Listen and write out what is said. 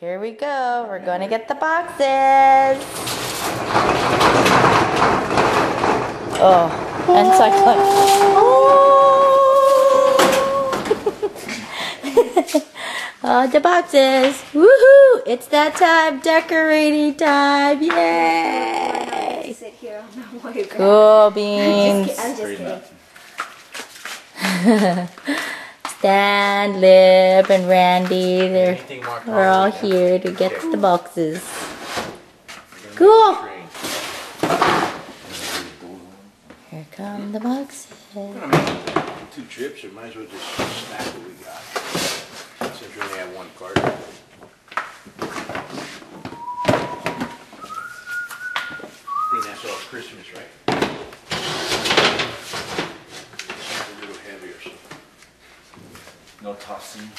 Here we go. We're going to get the boxes. Oh, and cycling. Oh, the boxes. Woohoo! It's that time. Decorating time. Yay! Sit here on the way back. Cool beans. I'm just kidding. Stan, Lib, and Randy, we're all here to get the boxes. Cool! Here come the boxes. We're gonna make 2 trips, or might as well just snap what we got. Since we only have 1 cart. I think that's all Christmas, right? It's a little heavier, so. No tossing.